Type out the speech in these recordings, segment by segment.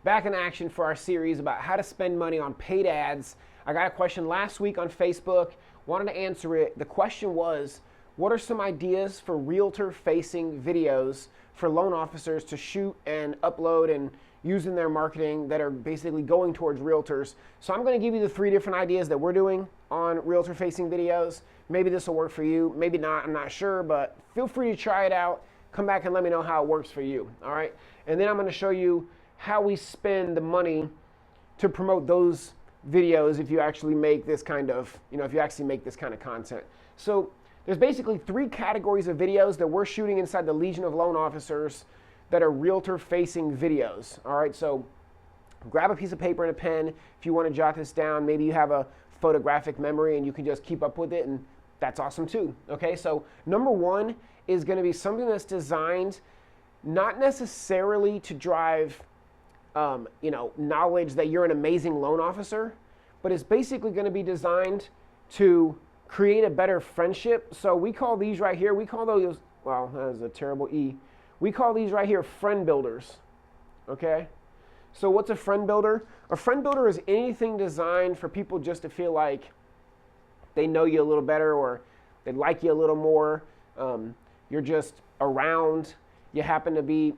back in action for our series about how to spend money on paid ads. I got a question last week on Facebook, wanted to answer it. The question was, what are some ideas for realtor-facing videos for loan officers to shoot and upload and use in their marketing that are basically going towards realtors? So I'm going to give you the 3 different ideas that we're doing on realtor-facing videos. Maybe this will work for you, maybe not, I'm not sure, but feel free to try it out. Come back and let me know how it works for you, all right? And then I'm going to show you how we spend the money to promote those videos if you actually make this kind of, if you actually make this kind of content. So there's basically 3 categories of videos that we're shooting inside the Legion of Loan Officers that are realtor-facing videos, all right? So grab a piece of paper and a pen if you want to jot this down. Maybe you have a photographic memory and you can just keep up with it, and that's awesome too, okay? So number 1 is going to be something that's designed not necessarily to drive knowledge that you're an amazing loan officer, but it's basically going to be designed to create a better friendship. So we call these right here, we call those, wow, that is a terrible E. We call these right here friend builders, okay? So what's a friend builder? A friend builder is anything designed for people just to feel like they know you a little better or they like you a little more. You're just around, you happen to be,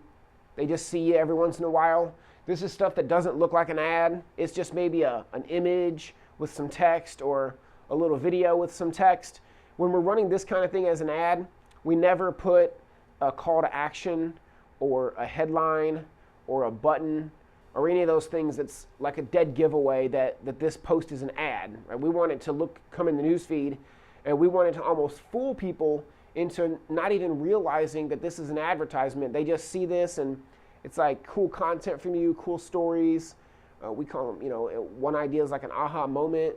they just see you every once in a while. This is stuff that doesn't look like an ad. It's just maybe an image with some text or a little video with some text. When we're running this kind of thing as an ad, we never put a call to action or a headline or a button or any of those things that's like a dead giveaway that this post is an ad. Right? We want it to come in the newsfeed, and we want it to almost fool people into not even realizing that this is an advertisement. They just see this and it's like cool content from you, cool stories. We call them, one idea is like an aha moment.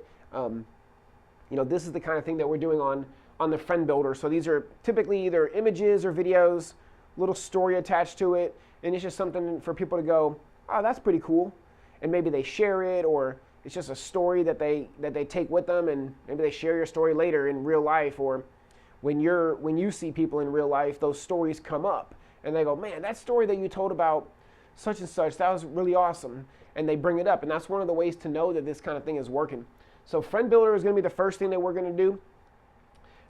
This is the kind of thing that we're doing on the friend builder. So these are typically either images or videos, little story attached to it, and it's just something for people to go, oh, that's pretty cool. And maybe they share it, or it's just a story that they take with them, and maybe they share your story later in real life, or when you see people in real life, those stories come up and they go, man, that story that you told about such and such, that was really awesome. And they bring it up, and that's one of the ways to know that this kind of thing is working. So friend builder is going to be the first thing that we're going to do.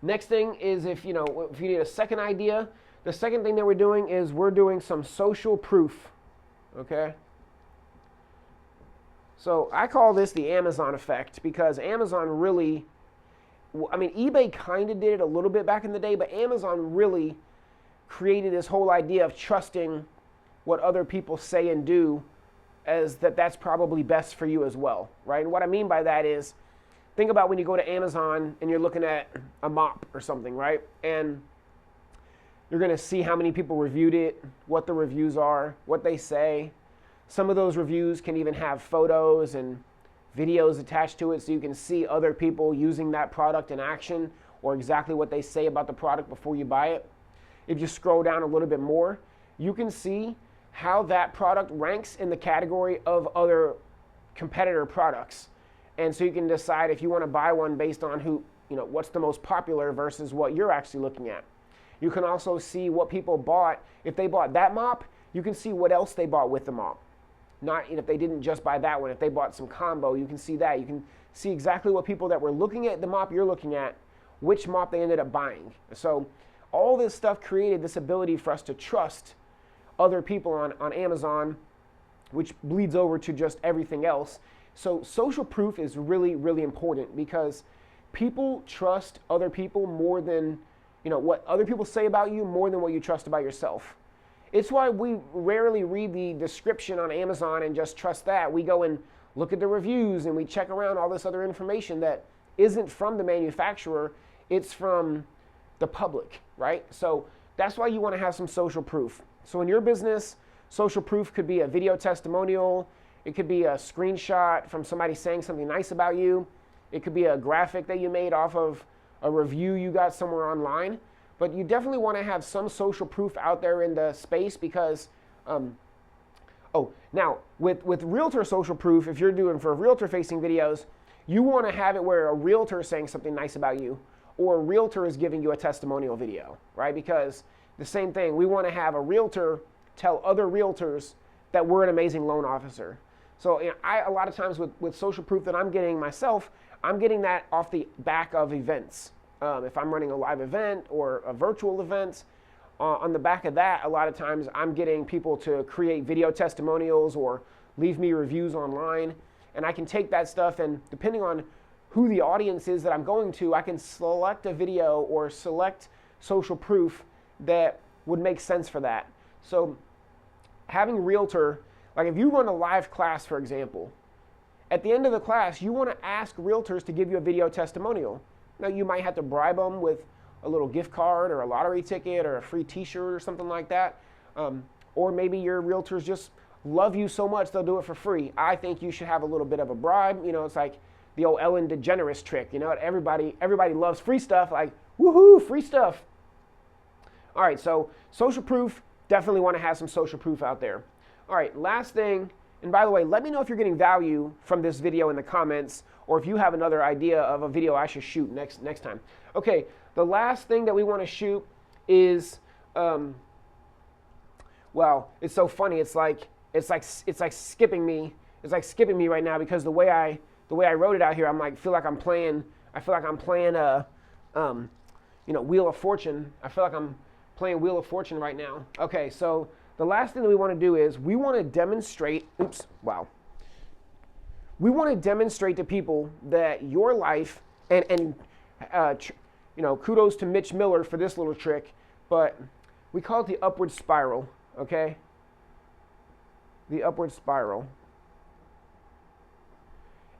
Next thing is if you need a second idea, the second thing that we're doing is we're doing some social proof, okay? So I call this the Amazon effect, because Amazon really, eBay kind of did it a little bit back in the day, but Amazon really created this whole idea of trusting what other people say and do as that's probably best for you as well, right? And what I mean by that is, think about when you go to Amazon and you're looking at a mop or something, right? And you're going to see how many people reviewed it, what the reviews are, what they say. Some of those reviews can even have photos and videos attached to it so you can see other people using that product in action or exactly what they say about the product before you buy it. If you scroll down a little bit more, you can see how that product ranks in the category of other competitor products. And so you can decide if you want to buy one based on what's the most popular versus what you're actually looking at. You can also see what people bought. If they bought that mop, you can see what else they bought with the mop. Not if they didn't just buy that one. If they bought some combo, you can see that. You can see exactly what people that were looking at the mop you're looking at, which mop they ended up buying. So all this stuff created this ability for us to trust other people on Amazon, which bleeds over to just everything else. So social proof is really, really important, because people trust other people more than, what other people say about you more than what you trust about yourself. It's why we rarely read the description on Amazon and just trust that. We go and look at the reviews and we check around all this other information that isn't from the manufacturer, it's from the public, right? So that's why you want to have some social proof. So in your business, social proof could be a video testimonial. It could be a screenshot from somebody saying something nice about you. It could be a graphic that you made off of a review you got somewhere online. But you definitely want to have some social proof out there in the space, because, now with realtor social proof, if you're doing for realtor-facing videos, you want to have it where a realtor is saying something nice about you, or a realtor is giving you a testimonial video, right? Because the same thing, we want to have a realtor tell other realtors that we're an amazing loan officer. So a lot of times with social proof that I'm getting myself, I'm getting that off the back of events. If I'm running a live event or a virtual event, on the back of that, a lot of times I'm getting people to create video testimonials or leave me reviews online. And I can take that stuff, and depending on who the audience is that I'm going to, I can select a video or select social proof that would make sense for that. So having Realtor, like if you run a live class, for example, at the end of the class, you want to ask Realtors to give you a video testimonial. Now, you might have to bribe them with a little gift card or a lottery ticket or a free t-shirt or something like that. Or maybe your Realtors just love you so much they'll do it for free. I think you should have a little bit of a bribe. You know, it's like the old Ellen DeGeneres trick. You know, everybody loves free stuff, like, woohoo, free stuff. All right, so social proof, definitely want to have some social proof out there. All right, last thing, and by the way, let me know if you're getting value from this video in the comments, or if you have another idea of a video I should shoot next time. Okay, the last thing that we want to shoot is, well, it's so funny. It's like skipping me. It's like skipping me right now because the way I wrote it out here, I feel like I'm playing Wheel of Fortune. I feel like I'm playing Wheel of Fortune right now. Okay, so the last thing that we want to do is we want to demonstrate. We want to demonstrate to people that your life, and kudos to Mitch Miller for this little trick, but we call it the upward spiral, okay? The upward spiral.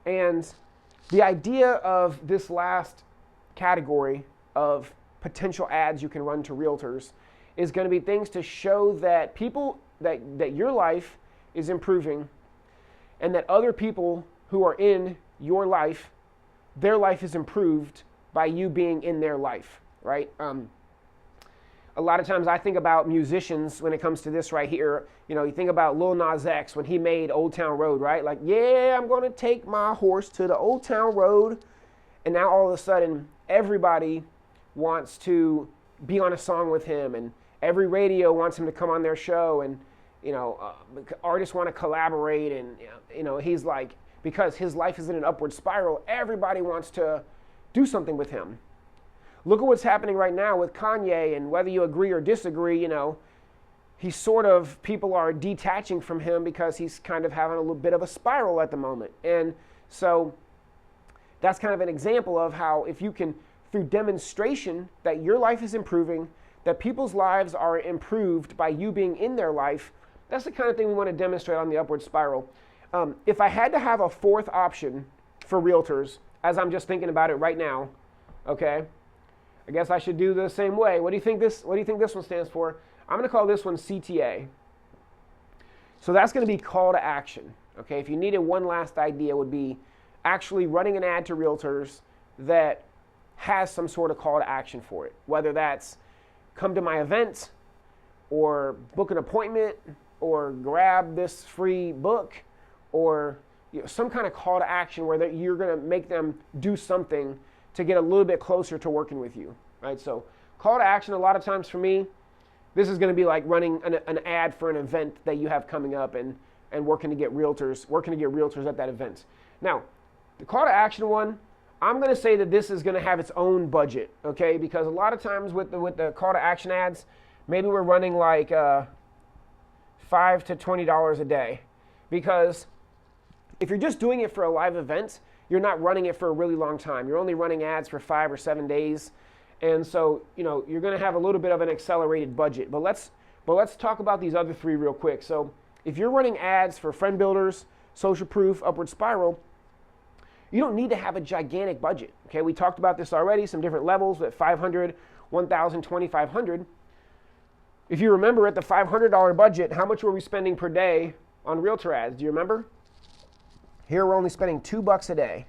And the idea of this last category of potential ads you can run to Realtors is going to be things to show that people, that your life is improving, and that other people who are in your life, their life is improved by you being in their life, right? A lot of times I think about musicians when it comes to this right here. You know, you think about Lil Nas X when he made Old Town Road, right? Like, yeah, I'm going to take my horse to the Old Town Road. And now all of a sudden, everybody wants to be on a song with him, and every radio wants him to come on their show, and artists want to collaborate, and he's like, because his life is in an upward spiral, everybody wants to do something with him. Look at what's happening right now with Kanye, and whether you agree or disagree, people are detaching from him because he's kind of having a little bit of a spiral at the moment. And so that's kind of an example of how if you can, through demonstration that your life is improving, that people's lives are improved by you being in their life, that's the kind of thing we want to demonstrate on the upward spiral. If I had to have a fourth option for Realtors, as I'm just thinking about it right now, okay, I guess I should do the same way. What do you think this one stands for? I'm going to call this one CTA. So that's going to be call to action. Okay, if you needed one last idea, it would be actually running an ad to Realtors that has some sort of call to action for it. Whether that's come to my event, or book an appointment, or grab this free book, or some kind of call to action where you're going to make them do something to get a little bit closer to working with you, right? So call to action, a lot of times for me, this is going to be like running an ad for an event that you have coming up, and working to get realtors at that event. Now, the call to action one, I'm going to say that this is going to have its own budget, okay? Because a lot of times with the call to action ads, maybe we're running like $5 to $20 a day. Because if you're just doing it for a live event, you're not running it for a really long time. You're only running ads for 5 or 7 days. And so, you're going to have a little bit of an accelerated budget. But let's talk about these other three real quick. So if you're running ads for friend builders, social proof, upward spiral, you don't need to have a gigantic budget. Okay, we talked about this already, some different levels at $500, $1,000, $2,500. If you remember, at the $500 budget, how much were we spending per day on Realtor ads? Do you remember? Here we're only spending $2 a day.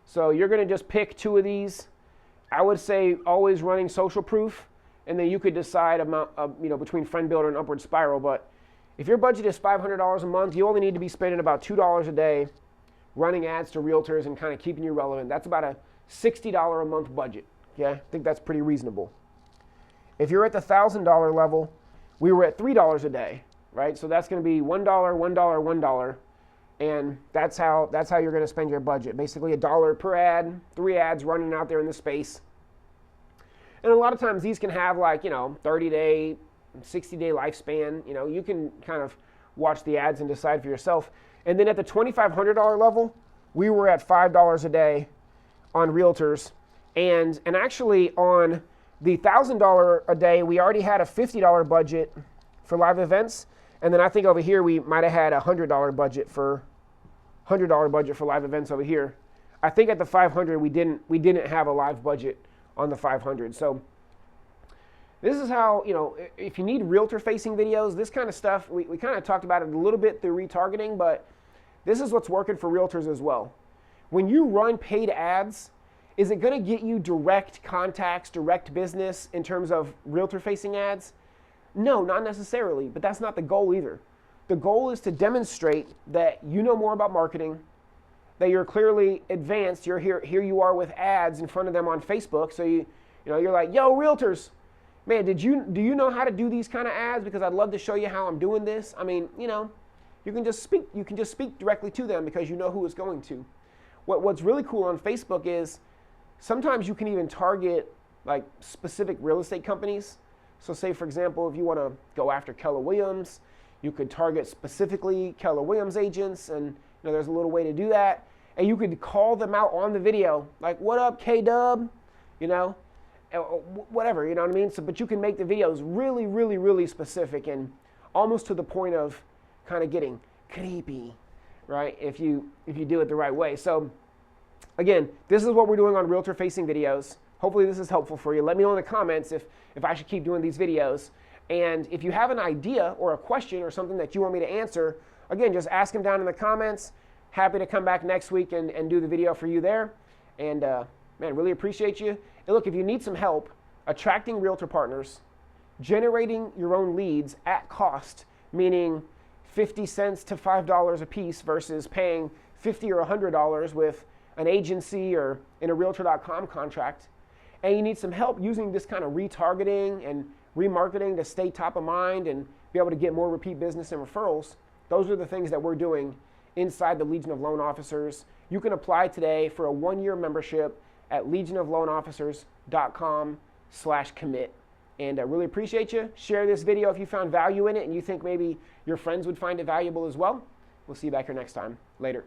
So you're going to just pick two of these. I would say always running social proof, and then you could decide between friend builder and upward spiral. But if your budget is $500 a month, you only need to be spending about $2 a day running ads to Realtors and kind of keeping you relevant. That's about a $60 a month budget. Yeah, I think that's pretty reasonable. If you're at the $1,000 level, we were at $3 a day, right? So that's going to be $1, $1, $1. And that's how you're going to spend your budget. Basically $1 per ad, 3 ads running out there in the space. And a lot of times these can have 30-day, 60-day lifespan. You can kind of watch the ads and decide for yourself. And then at the $2,500 level, we were at $5 a day on Realtors. And actually on the $1,000 a day, we already had a $50 budget for live events. And then I think over here we might have had a $100 budget for live events over here. I think at the 500 we didn't have a live budget on the 500. So this is how, if you need realtor facing videos, this kind of stuff, we kind of talked about it a little bit through retargeting, but this is what's working for realtors as well. When you run paid ads, is it going to get you direct contacts, direct business in terms of realtor facing ads? No, not necessarily, but that's not the goal either. The goal is to demonstrate that you know more about marketing, that you're clearly advanced. You're here you are with ads in front of them on Facebook. So you're like, yo, realtors, man, do you know how to do these kind of ads? Because I'd love to show you how I'm doing this. I mean, you can just speak directly to them because you know who it's going to. What's really cool on Facebook is sometimes you can even target like specific real estate companies. So say, for example, if you want to go after Keller Williams, you could target specifically Keller Williams agents, and there's a little way to do that. And you could call them out on the video, like, what up, K-Dub? Whatever, you know what I mean? So, but you can make the videos really, really, really specific and almost to the point of kind of getting creepy, right? If you do it the right way. So again, this is what we're doing on realtor facing videos. Hopefully this is helpful for you. Let me know in the comments if I should keep doing these videos. And if you have an idea or a question or something that you want me to answer, again, just ask them down in the comments. Happy to come back next week and do the video for you there. And man, really appreciate you. And look, if you need some help attracting realtor partners, generating your own leads at cost, meaning 50 cents to $5 a piece versus paying $50 or $100 with an agency or in a Realtor.com contract, and you need some help using this kind of retargeting and remarketing to stay top of mind and be able to get more repeat business and referrals, those are the things that we're doing inside the Legion of Loan Officers. You can apply today for a 1-year membership at legionofloanofficers.com/commit. And I really appreciate you. Share this video if you found value in it and you think maybe your friends would find it valuable as well. We'll see you back here next time. Later.